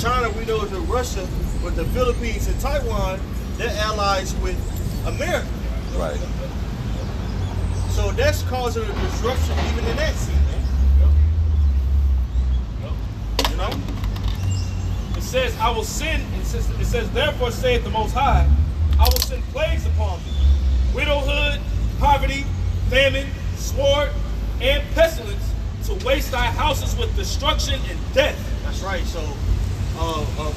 China, we know, is with Russia, but the Philippines and Taiwan, they're allies with America. Right. So that's causing a disruption even in that sea, man. You know? It says, I will send, it says, therefore saith the Most High, I will send plagues upon thee, widowhood, poverty, famine, sword, and pestilence, to waste thy houses with destruction and death. That's right. So,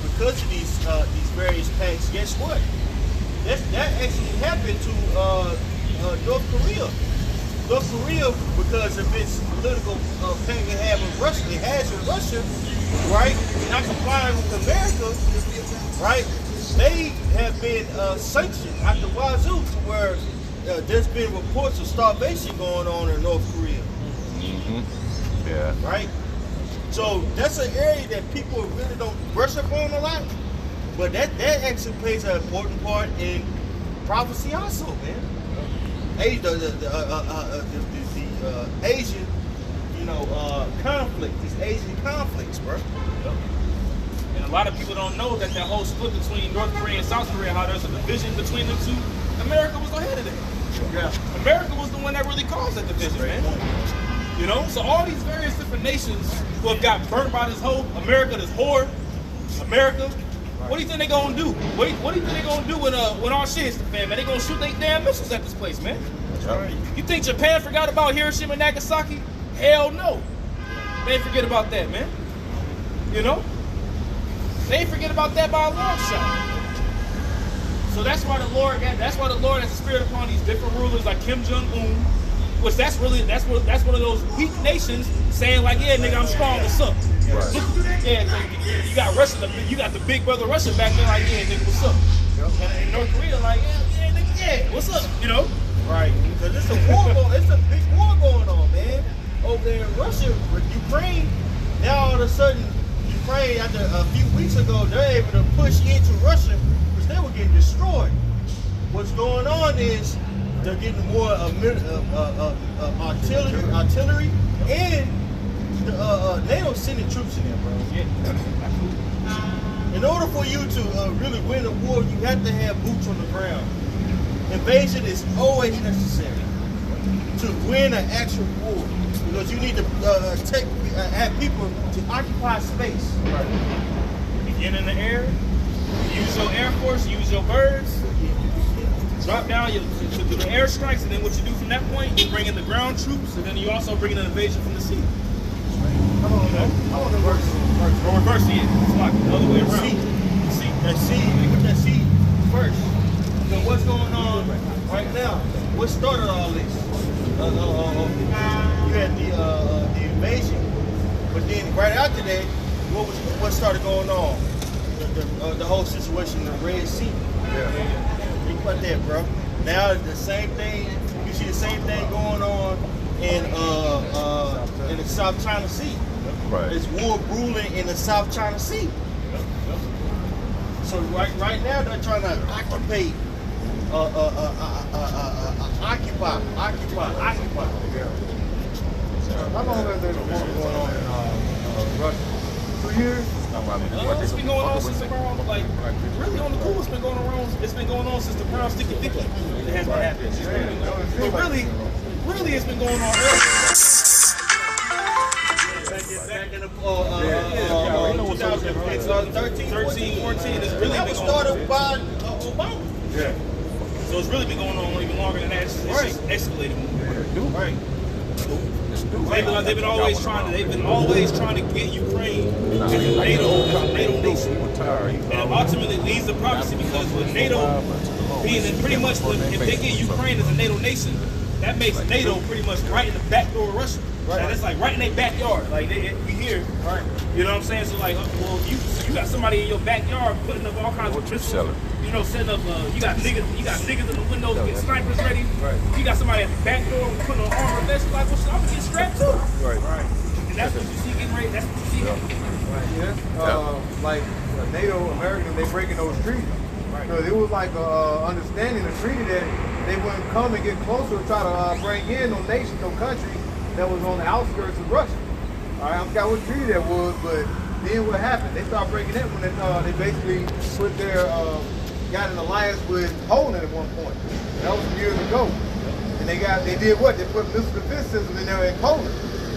because of these various pacts, guess what? That actually happened to North Korea. North Korea, because of its political pact it has with Russia, right? Not complying with America, right? They have been sanctioned at the wazoo, to where there's been reports of starvation going on in North Korea. Yeah. Right? So that's an area that people really don't brush up on a lot. But that actually plays an important part in prophecy also, man. The Asian, conflict, these Asian conflicts, bro. And a lot of people don't know that whole split between North Korea and South Korea, how there's a division between the two. America was ahead of that. Yeah. America was the one that really caused that division, man. You know, so all these various different nations who have got burnt by this whole America, this whore, America. What do you think they gonna do? What do you think they gonna do when all shit hits the fan, man? They gonna shoot their damn missiles at this place, man. That's right. You think Japan forgot about Hiroshima and Nagasaki? Hell no. They ain't forget about that, man. You know? They ain't forget about that by a long shot. So that's why the Lord has the spirit upon these different rulers like Kim Jong-un, which that's one of those weak nations saying like, yeah, nigga, I'm strong, what's up? Right. Yeah, you got Russia, you got the big brother Russia back there like, yeah, nigga, what's up? And North Korea like, yeah, nigga, yeah, what's up? You know? Right. Because it's a war it's a big war going on, man. Over there in Russia with Ukraine. Now all of a sudden, Ukraine, after a few weeks ago, they're able to push into Russia because they were getting destroyed. What's going on is they're getting more artillery, and NATO sending troops in there, bro. In order for you to really win a war, you have to have boots on the ground. Invasion is always necessary to win an actual war, because you need to have people to occupy space. Right. You get in the air, use your air force, use your birds, drop down to do the airstrikes, and then what you do from that point, you bring in the ground troops, and then you also bring in an invasion from the sea. How long it works? Or reverse it. It's like the other way around. That sea first. So what's going on right now? What started all this? You had the invasion, but then right after that, what started going on? The whole situation in the Red Sea. Yeah. Think about that, bro. Now the same thing. You see the same thing going on in the South China Sea. Right. There's war brewing in the South China Sea. So right now they're trying to occupy. Occupy. How long has there been war going on in Russia? 2 years? It's been going on since around, really on the cool, it's been going on since the Brown Sticky Dicky. It has been happening. But really, it's been going on earlier. Back in the 2013, 14, it's really been started by Obama. Yeah. So it's really been going on even longer than that. It's just escalated more. Right. They've been always trying to get Ukraine as a NATO nation. And it ultimately leads to prophecy, because with NATO being pretty much, if they get Ukraine as a NATO nation, that makes NATO pretty much right in the back door of Russia. Right. And it's like right in their backyard. Like we here. Right. You know what I'm saying? So like, well, you got somebody in your backyard putting up all kinds of missiles. You know, setting up. You got niggas in the windows getting snipers ready. Right. You got somebody at the back door putting on armor vests. Like, well, I'm gonna get strapped too. Right. And that's what you see getting ready. That's what you see. Right. Yeah. Like NATO Americans, they breaking those treaties. Right. So it was like understanding the treaty that they wouldn't come and get closer to try to bring in no nation, no country that was on the outskirts of Russia. All right, I forgot what treaty that was, but then what happened? They started breaking that when they basically put their got an alliance with Poland at one point. That was some years ago. And they did what? They put missile defense systems in there in Poland.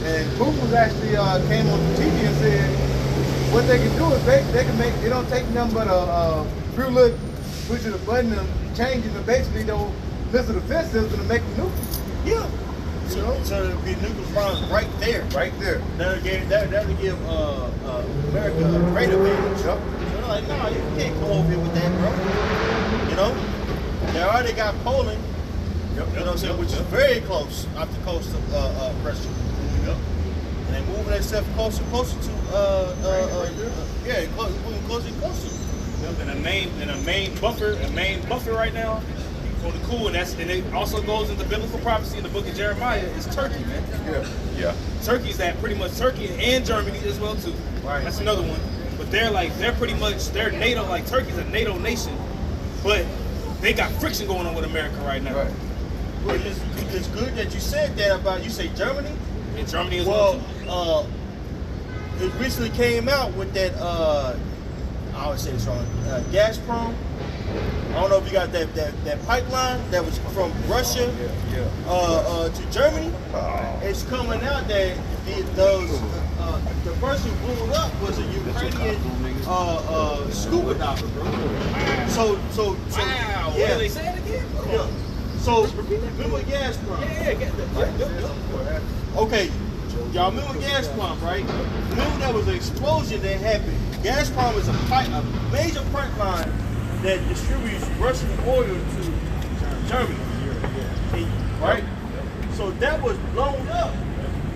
And Putin was actually came on TV and said what they can do is they can make, it don't take nothing but a few little push of the button and changes and basically those missile defense systems to make them nuclear. Yeah. So there'll be nuclear bombs right there. Right there. That'll give America a great advantage. Yep. So they're like, no, you can't come over here with that, bro. You know? They already got Poland, you know what I'm saying, which is very close off the coast of Russia. Yep. And they're moving themselves closer and closer to moving closer and closer. And a main buffer right now for the cool, and it also goes into biblical prophecy in the book of Jeremiah, is Turkey, man. Yeah. Turkey's that pretty much Turkey and Germany as well too. Right. That's another one. But they're pretty much NATO, like Turkey's a NATO nation, but they got friction going on with America right now. Right. Well, it's good that you said that about, you say Germany? And Germany as well. Well, it recently came out with that, I always say this wrong, Gazprom. I don't know if you got that pipeline that was from Russia to Germany. It's coming out that the person who blew it up was a Ukrainian scuba diver, bro. So Wow, yeah. what are they saying again? Yeah. So remember Gazprom? Okay, y'all remember Gazprom, right? Remember there was an explosion that happened. Gazprom is a major pipeline that distributes Russian oil to Germany, right? So that was blown up,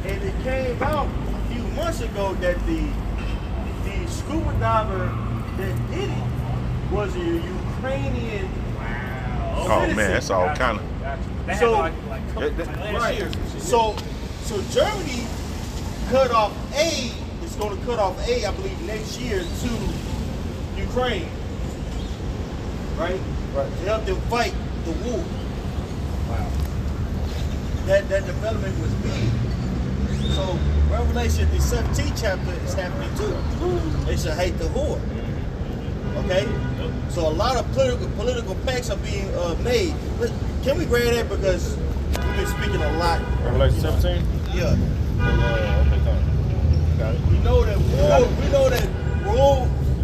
and it came out a few months ago that the scuba diver that did it was a Ukrainian. Oh man, that's all kind of. So, last year. So Germany cut off aid. It's going to cut off aid, I believe, next year to Ukraine, right? To help them fight the war. Wow. That development was big. So Revelation, the 17th chapter is happening too. They shall hate the whore. Okay? So a lot of political pacts are being made. Can we grab that, because we've been speaking a lot. Revelation 17? Yeah. Got it. We know that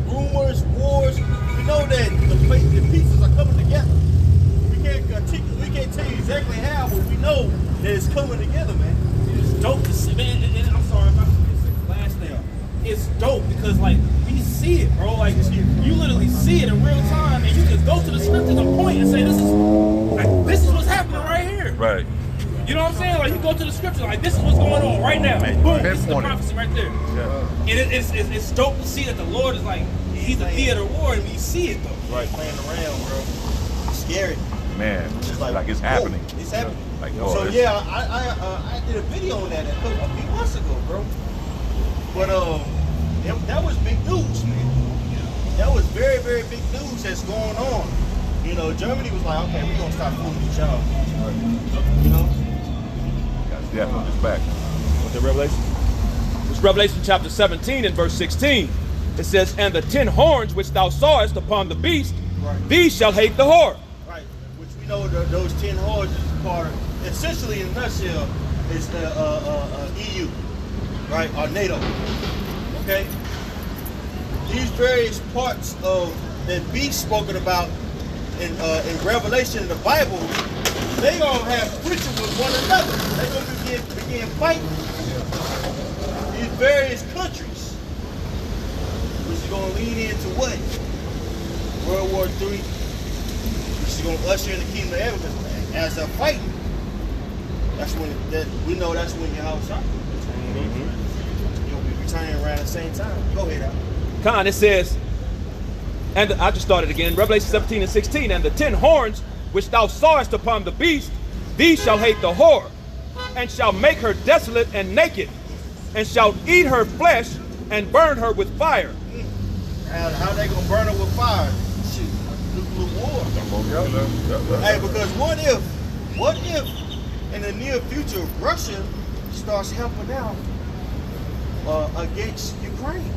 rumors, wars. We know that the pieces are coming together. We can't tell you exactly how, but we know that it's coming together, man. It's dope to see, man. And I'm sorry if I'm last name. It's dope because we see it, bro. Like you literally see it in real time, and you just go to the scriptures and point and say, this is what's happening right here. Right. You know what I'm saying? Like you go to the scripture, like this is what's going on right now. Boom, this is the pinpoint it. prophecy right there. Yeah. And it's dope to see that the Lord is he's the theater of war, and we see it though. Right, playing around, bro. It's scary. Man, It's like it's happening. whoa, it's happening. Like, So yeah, I did a video on that a few months ago, bro. But that was big news, man. That was very, very big news that's going on. You know, Germany was like, okay, we're gonna stop fooling each other. You know? Yeah, it's back. What's the Revelation? It's Revelation chapter 17 and verse 16. It says, and the 10 horns which thou sawest upon the beast, these shall hate the whore. Right. Which we know those 10 hordes is part, essentially in a nutshell, is the EU, right? Or NATO. Okay? These various parts of that beast spoken about in Revelation in the Bible, they gonna have friction with one another. They're gonna begin fighting. These various countries, which is gonna lead into what? World War III, which is gonna usher in the kingdom of heaven. As they're fighting, that's when your house starts. You'll be returning around the same time. Go ahead, Al. It says, and I just started again, Revelation 17 and 16, and the 10 horns which thou sawest upon the beast, these shall hate the whore, and shall make her desolate and naked, and shall eat her flesh, and burn her with fire. How they gonna burn her with fire? Shoot, nuclear war. Hey, because what if in the near future Russia starts helping out against Ukraine?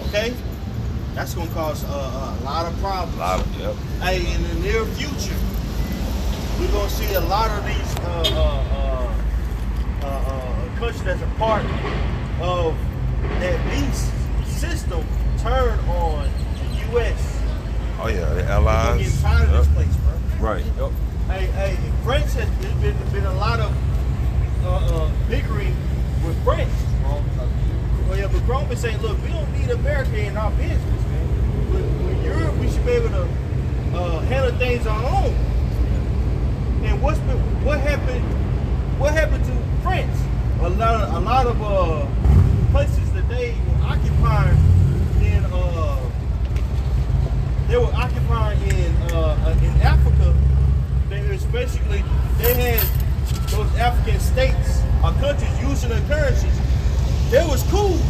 Okay, that's gonna cause a lot of problems. Yep. Hey, in the near future, we're gonna see a lot of these countries that's a part of that beast system turn on the U.S. Oh yeah, the We're allies. getting tired of this place, bro. Right. Yep. Hey, France has been a lot of bickering with France. Well, yeah, Macron been saying, look, we don't need America in our business, man. With Europe, we should be able to handle things on our own. And what happened to France? A lot of places that they were occupying in Africa. They had those African states or countries using their currencies. There was coups.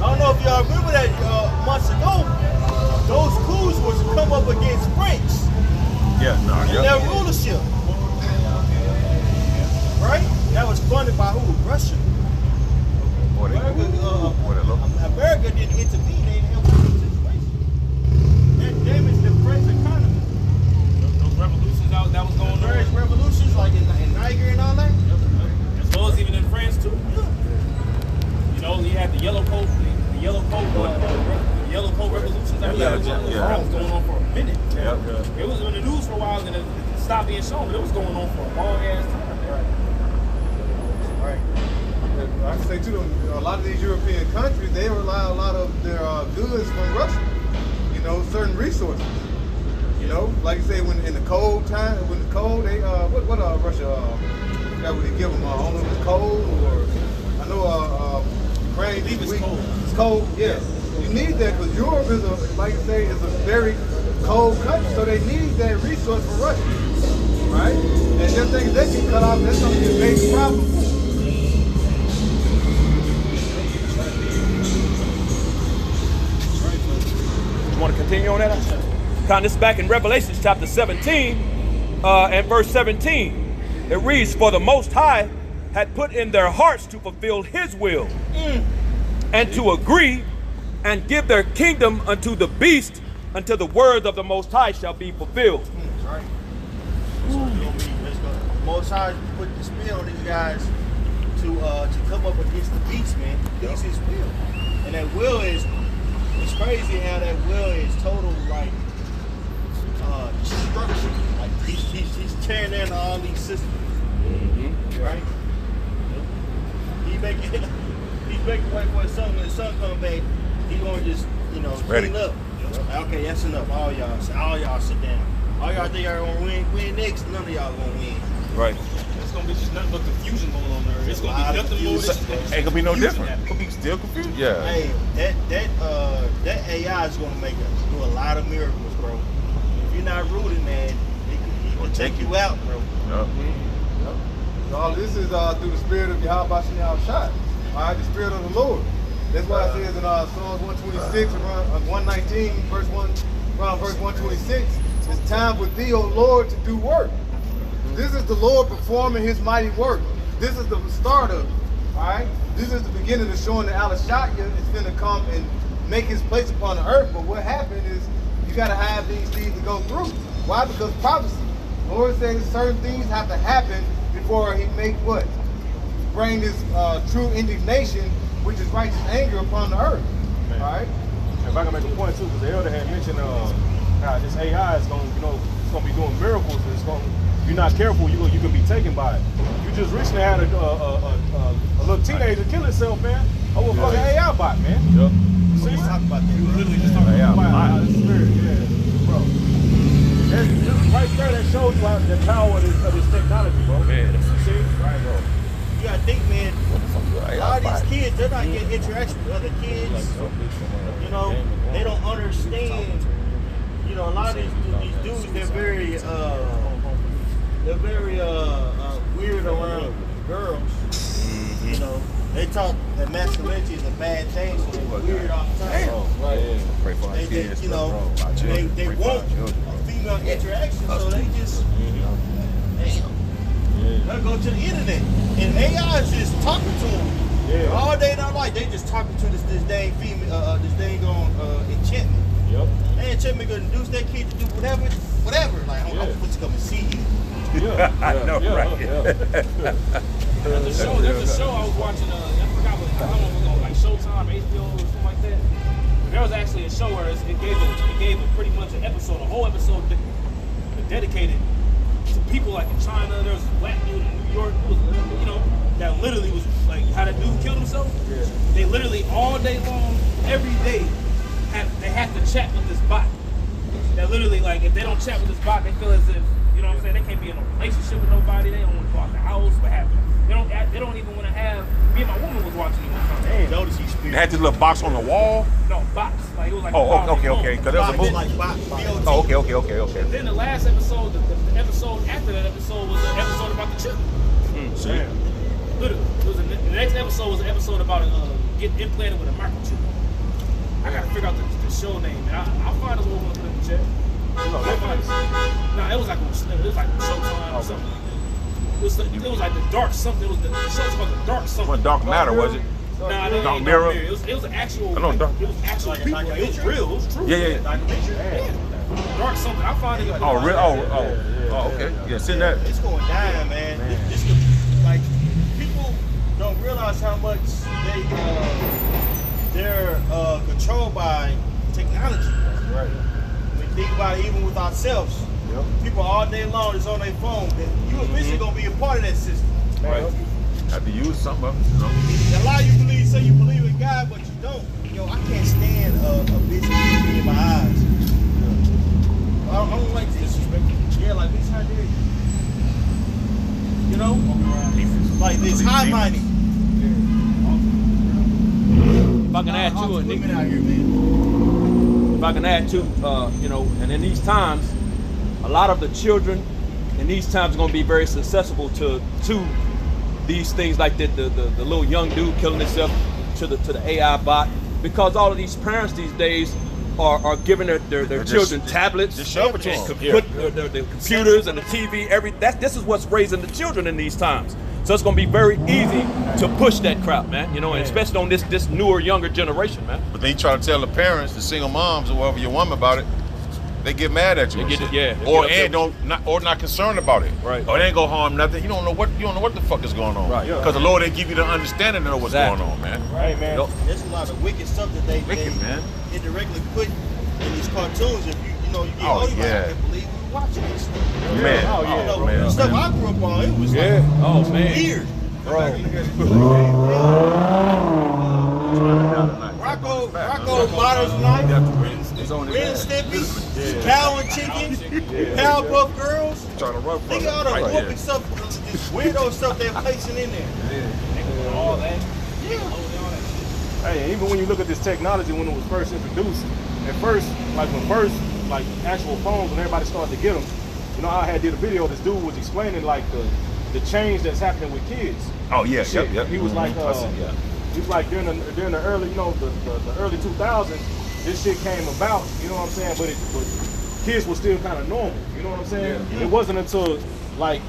I don't know if y'all remember that months ago. Those coups was to come up against France Yeah. No. and Yep. their rulership. Right? That was funded by who? Russia. Boy, they cool. Boy, they look. America didn't intervene. They didn't help with the situation. That damaged the French economy. Those revolutions that was going Various on, revolutions like in Niger and all that. as well as even in France too. You know, you had the yellow coat revolutions. I mean, Yeah, it was yeah. going on for a minute. Yep. It was in the news for a while, and it stopped being shown. But it was going on for a long ass time. Right. I can say too, a lot of these European countries, they rely a lot of their goods from Russia. You know, certain resources. You know, like you say, when in the cold time, when it's cold, they what Russia that would they give them? I don't know if it's cold or I know Ukraine. I believe it's cold. It's cold, yeah. You need that because Europe is like I say, is a very cold country, so they need that resource from Russia, right? And just things they get cut off, that's gonna be a big problem. You want to continue on that? Kind of this back in Revelation chapter 17 and verse 17. It reads, for the Most High had put in their hearts to fulfill his will and to agree and give their kingdom unto the beast until the word of the Most High shall be fulfilled. Right. So the Most High put the spell on these guys to come up against the beast, man. This is will, and that will is. It's crazy how that will is total like destruction. Like he's tearing down all these systems. Right? He's making way for his son. When his son come back, he's gonna just ready. clean up. Okay, that's enough. All y'all sit down. All y'all think y'all gonna win next. None of y'all gonna win. Right. It's gonna be just nothing but confusion going on there. It's gonna be nothing more. Ain't gonna be no different. Could be still confused. Yeah. Hey, that AI is gonna make us do a lot of miracles, bro. If you're not rooted, man, he can take you out, bro. Yep. All this is through the spirit of Yahweh Shem Shai. All right, the spirit of the Lord. That's why it says in Psalms 126, around 119, verse 126, it's time for thee, O Lord, to do work. This is the Lord performing his mighty work. This is the start of it. All right? This is the beginning of showing that Alashaya is going to come and make his place upon the earth. But what happened is you got to have these things to go through. Why? Because prophecy. The Lord says certain things have to happen before he make what? Bring this true indignation, which is righteous anger upon the earth. Man. All right? If I can make a point too, because the elder had mentioned how this AI is going, it's going to be doing miracles. And it's going, if you're not careful, you can be taken by it. You just recently had a little teenager kill himself, man. Over a fucking AI bot, man. Yep. See? Let's talk about that. You Bro. literally just talking Yeah, about Wow, the spirit, yeah, bro. That's right there, that shows you how the power of this technology, bro. Man. See? Right, bro. You gotta think, man. A lot of AI these kids, they're not getting interaction with other kids. You know, they don't understand. You know, a lot of these dudes, they're very weird around girls. You know, they talk that masculinity is a bad thing, so they're weird all the time. Pray for our They, kids. you know, bro. Our children. they Pray for our want children. female interaction, so they just, damn. They'll go to the internet, and AI is just talking to them. Yeah. All day and all night, they just talking to this dang female, this dang on enchantment. Yep. That enchantment gonna induce that kid to do whatever. Like, I'm supposed to come and see you. Yeah. I know, right? There's a show I was watching. I forgot what how long ago, like Showtime, HBO, or something like that. There was actually a show where it gave a pretty much a whole episode dedicated to people like in China. There was a black dude in New York who was, that literally was like how that dude killed himself. Yeah. They literally all day long, every day, they have to chat with this bot. That literally, like, if they don't chat with this bot, they feel as if, you know what I'm saying, they can't be in a relationship with nobody. They don't want to go out the house. What happened? They don't even want to have. Me and my woman was watching it one time. Damn. Notice he's They had this little box on the wall. No, bots. Like it was like. Okay. Because there was a movie. like bot. Oh, okay. And then the last episode, the episode after that episode was an episode about the chip. Damn. Literally, the next episode was an episode about getting implanted with a microchip. I gotta figure out the show name, and I'll find a little one in the chat. No, it was like Showtime or something. It was like the dark something. It was the show was about the dark something. What Dark Matter was it? Nah, Dark Mirror. It was an actual. I know, Dark. It was actual people. It was real. It was true. Yeah. Dark something. I find it. Oh, real? Oh, okay. Yeah, send that. It's going down, man. This like people don't realize how much they're controlled by technology. Right. When you think about it, even with ourselves, people all day long is on their phone. You eventually gonna be a part of that system. Right. Have to use some of it, A lot of you say you believe in God, but you don't. I can't stand a bitch with me in my eyes. I don't like disrespect. Yeah, like bitch, how dare you? Like this high-minded. If I can add to it, Nick, women out here, man. if I can add to, and in these times, a lot of the children in these times are going to be very susceptible to these things like the little young dude killing himself to the AI bot, because all of these parents these days are giving their children tablets, just shove it to them. put the computers and the TV. This is what's raising the children in these times. So it's going to be very easy to push that crowd, man. And especially on this newer, younger generation, man. But then you try to tell the parents, the single moms, or whoever your woman about it, they get mad at you. They get it, yeah. Or not concerned about it. Right. Or they ain't gonna harm nothing. You don't know what the fuck is going on. Right. Because the Lord didn't give you the understanding to know what's going on, man. Right, man. There's a lot of wicked stuff that they man. indirectly put in these cartoons. If you get older, I can't believe we watching this stuff. Man. Oh, yeah. Man. The stuff I grew up on, it was like Oh man. weird. Rocco Bottles Knife, Ren Stimpy, Cow and Chicken, Powerpuff Girls. Trying to run Think of all the whooping stuff, this weirdo stuff they're placing in there. All that. Hey, even when you look at this technology when it was first introduced, at first, like actual phones, when everybody started to get them, I did a video. This dude was explaining like the change that's happening with kids. Oh yeah, Shit. yep. He was like, he was like during the early, the early 2000s, this shit came about. You know what I'm saying? But kids were still kind of normal. You know what I'm saying? Yeah. It wasn't until like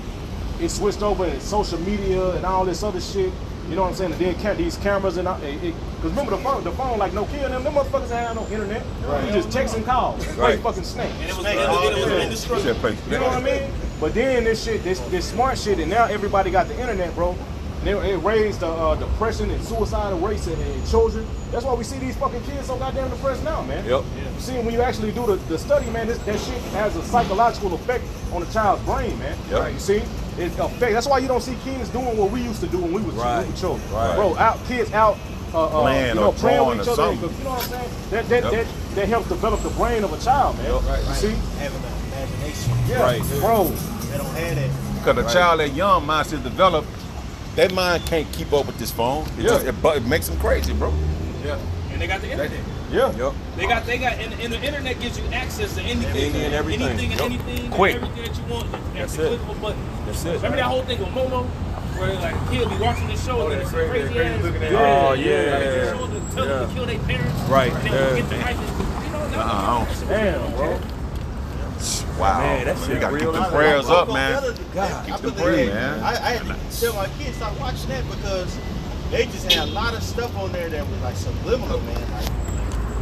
it switched over in social media and all this other shit. You know what I'm saying? And then these cameras and because remember the phone like Nokia and them motherfuckers had no internet. Right. You just text and call. Play fucking Snake. And it was indestructible. You know what I mean? But then this smart shit, and now everybody got the internet, bro. And it raised depression and suicidal rates in children. That's why we see these fucking kids so goddamn depressed now, man. Yep. You see, when you actually do the study, man, that shit has a psychological effect on the child's brain, man. Yep. Right. You see, it affects. That's why you don't see kids doing what we used to do when we were children. Right. Bro, kids out playing playing with each or other. something. You know what I'm saying? That helps develop the brain of a child, man. Yep. You see? Having an imagination. Yeah, Right. bro. They don't have that. Because the child that young mind still develop, that mind can't keep up with this phone. It makes them crazy, bro. Yeah. And they got the internet. Yeah. Yep. They got, and the internet gives you access to anything and everything. anything and Yep. anything, Quick. and everything that you want. That's the it. click of a button. That's it. Remember that whole thing with Momo, where like a kid be watching this show and it's crazy ass. looking at Oh, Like, yeah. they show them to tell them to kill their parents. Right. And they Yeah. get the knife. I don't. Damn, bro. Wow. Man, that shit you gotta real. keep the prayers up, man. God, Keep the prayers, man. I had to tell my kids stop watching that because they just had a lot of stuff on there that was like subliminal, man. Like,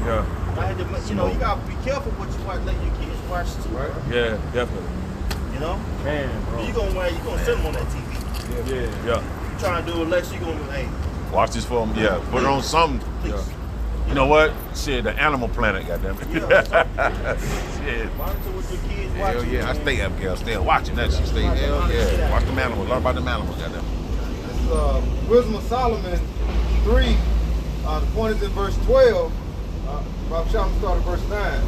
Yeah. I had to, you gotta be careful what you watch, let your kids watch too, right? Yeah, definitely. You know, Man, bro. you gonna send them on that TV. Yeah. You trying to do it less, you gonna be, hey, Watch this for them. Yeah. Put it on something. please. You know what? Shit, the Animal Planet, goddamn it. Yeah, Shit. monitor what your kids Hell watching. yeah, I man. stay up, girl. Stay watching that shit. Stay hell yeah. Watch them animals. Learn about them animals, goddamn. It's Wisdom of Solomon 3. The point is in verse 12. Bob Shalom started verse 9.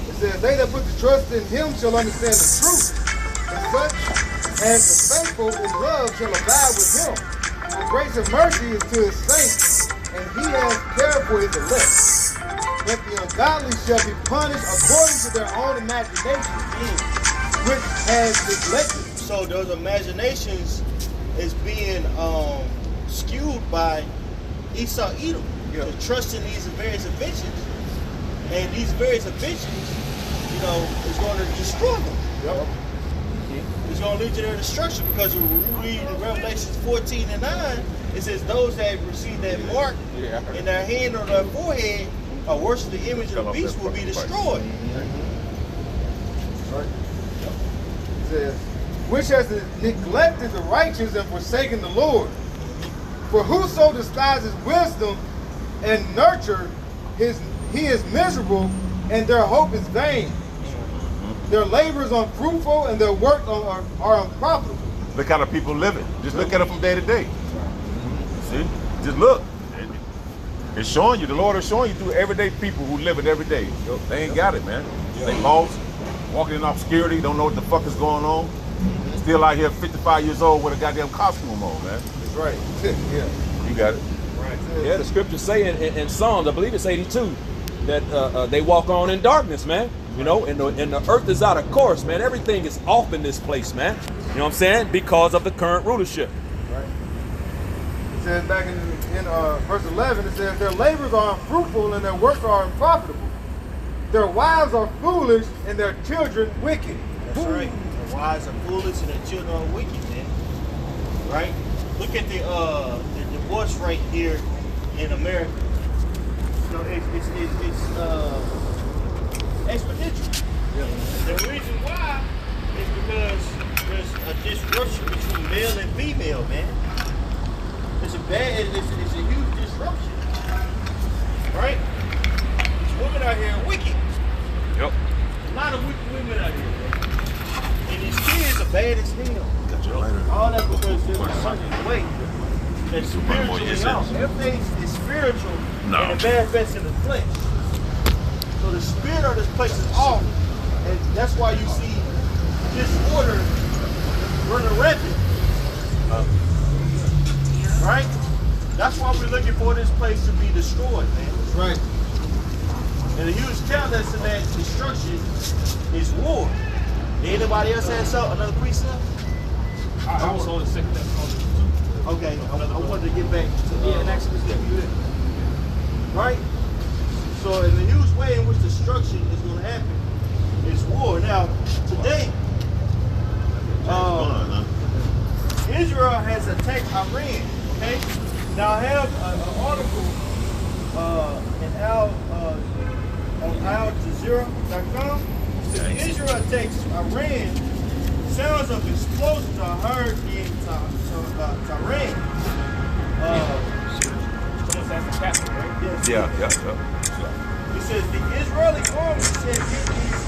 It says, they that put the trust in him shall understand the truth. And such as the faithful in love shall abide with him. For grace and mercy is to his saints, and he has care for his elect. But the ungodly shall be punished according to their own imaginations, which has neglected. So those imaginations is being skewed by Esau Edom. To trust in these various inventions, and these various inventions, is going to destroy them. Yep. It's going to lead to their destruction, because when we read in Revelation 14 and 9, it says those that receive that mark in their hand or their forehead or worship the image of the beast will be destroyed. Right. It says, which has neglected the righteous and forsaken the Lord. For whoso despises wisdom and nurture he is miserable, and their hope is vain. Their labor is unfruitful, and their work are unprofitable. Look how the people living. Just look at it from day to day. See? Just look. It's showing you, the Lord is showing you through everyday people who live it every day. They ain't got it, man. They lost, walking in obscurity, don't know what the fuck is going on. Still out here 55 years old with a goddamn costume on, man. That's right. Yeah. You got it. Yeah, the scriptures say in Psalms, I believe it's 82, that they walk on in darkness, man. And the earth is out of course, man. Everything is off in this place, man. You know what I'm saying? Because of the current rulership. Right. It says back in verse 11, it says, their labors are unfruitful and their works are unprofitable. Their wives are foolish and their children wicked. That's right. The wives are foolish and the children are wicked, man. Right? Look at the divorce rate here in America. It's exponential. The reason why is because there's a disruption between male and female, man. It's a huge disruption. Right? These women out here are wicked. Yep. A lot of wicked women out here, man. And these kids are bad as hell. Got you later. All that because there's something way that's spiritually off. Everything is spiritual and it manifests in the flesh. So the spirit of this place is off, and that's why you see disorder running rampant. Right? That's why we're looking for this place to be destroyed, man. That's right. And a huge catalyst in that destruction is war. Did anybody else have something? Another precept? I was on the second episode. Okay, I wanted to get back to an Exodus that we did. Right? So in the huge way in which destruction is going to happen is war. Now, today, Israel has attacked Iran. Okay? Now I have an article on Al Jazeera.com. Israel attacks Iran. Sounds of explosions are heard in Tehran. Someone says the capital, right? Yes. Yeah. It says the Israeli army has hit these